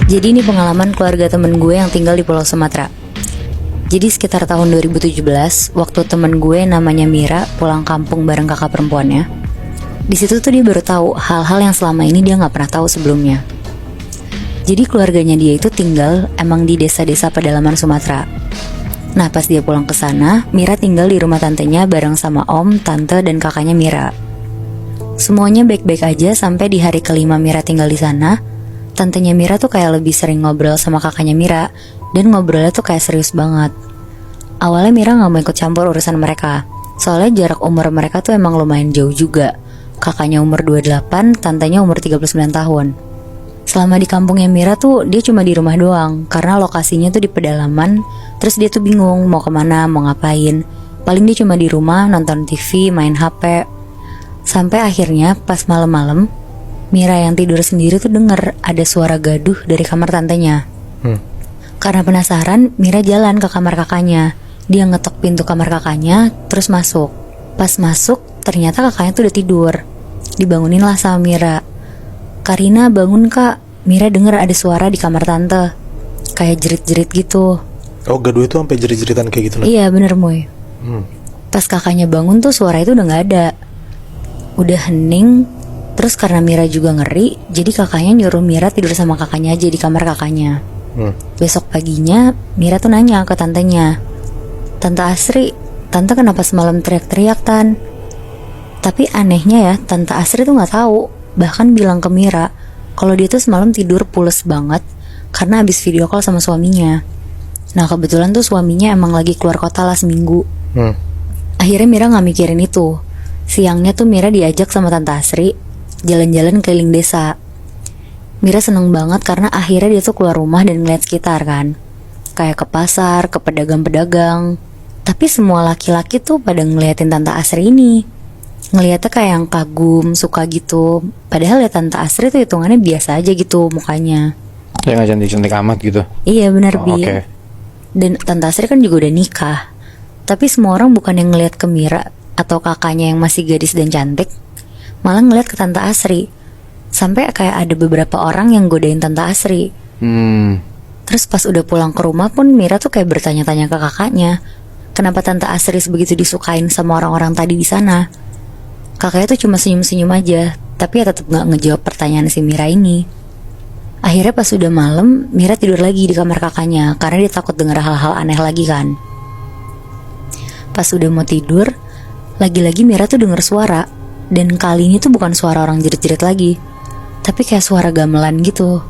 Jadi ini pengalaman keluarga temen gue yang tinggal di Pulau Sumatera. Jadi sekitar tahun 2017, waktu temen gue namanya Mira pulang kampung bareng kakak perempuannya. Di situ tuh dia baru tahu hal-hal yang selama ini dia nggak pernah tahu sebelumnya. Jadi keluarganya dia itu tinggal emang di desa-desa pedalaman Sumatera. Nah pas dia pulang ke sana, Mira tinggal di rumah tantenya bareng sama om, tante, dan kakaknya Mira. Semuanya baik-baik aja sampai di hari kelima Mira tinggal di sana. Tantenya Mira tuh kayak lebih sering ngobrol sama kakaknya Mira, dan ngobrolnya tuh kayak serius banget. Awalnya Mira gak mau ikut campur urusan mereka, soalnya jarak umur mereka tuh emang lumayan jauh juga. Kakaknya umur 28, tantenya umur 39 tahun. Selama di kampungnya Mira tuh dia cuma di rumah doang, karena lokasinya tuh di pedalaman. Terus dia tuh bingung mau kemana, mau ngapain. Paling dia cuma di rumah nonton TV, main HP. Sampai akhirnya pas malam-malam Mira yang tidur sendiri tuh denger ada suara gaduh dari kamar tantenya. Karena penasaran, Mira jalan ke kamar kakaknya. Dia ngetok pintu kamar kakaknya, terus masuk. Pas masuk, ternyata kakaknya tuh udah tidur. Dibangunin lah sama Mira. "Karina, bangun kak." Mira denger ada suara di kamar tante, kayak jerit-jerit gitu. Oh, gaduh itu sampai jerit-jeritan kayak gitu? Iya bener Moy. Pas kakaknya bangun tuh suara itu udah gak ada. Udah hening. Terus karena Mira juga ngeri, jadi kakaknya nyuruh Mira tidur sama kakaknya aja di kamar kakaknya. Besok paginya Mira tuh nanya ke tantenya, "Tante Asri, tante kenapa semalam teriak-teriak Tan?" Tapi anehnya ya, Tante Asri tuh gak tahu. Bahkan bilang ke Mira kalau dia tuh semalam tidur pules banget karena habis video call sama suaminya. Nah kebetulan tuh suaminya emang lagi keluar kota lah seminggu. Akhirnya Mira gak mikirin itu. Siangnya tuh Mira diajak sama Tante Asri jalan-jalan keliling desa. Mira seneng banget karena akhirnya dia tuh keluar rumah dan ngeliat sekitar kan. Kayak ke pasar, ke pedagang-pedagang. Tapi semua laki-laki tuh pada ngeliatin Tante Asri ini. Ngeliatnya kayak yang kagum, suka gitu. Padahal ya Tante Asri tuh hitungannya biasa aja gitu mukanya. Ya gak cantik-cantik amat gitu? Iya benar Bi. Okay. Dan Tante Asri kan juga udah nikah. Tapi semua orang bukan yang ngeliat ke Mira atau kakaknya yang masih gadis dan cantik, malah ngeliat ke Tante Asri. Sampai kayak ada beberapa orang yang godain Tante Asri. Terus pas udah pulang ke rumah pun Mira tuh kayak bertanya-tanya ke kakaknya, kenapa Tante Asri sebegitu disukain sama orang-orang tadi di sana. Kakaknya tuh cuma senyum-senyum aja, tapi ya tetap gak ngejawab pertanyaan si Mira ini. Akhirnya pas udah malam, Mira tidur lagi di kamar kakaknya karena dia takut denger hal-hal aneh lagi kan. Pas udah mau tidur, lagi-lagi Mira tuh denger suara. Dan kali ini tuh bukan suara orang jerit-jerit lagi, tapi kayak suara gamelan gitu.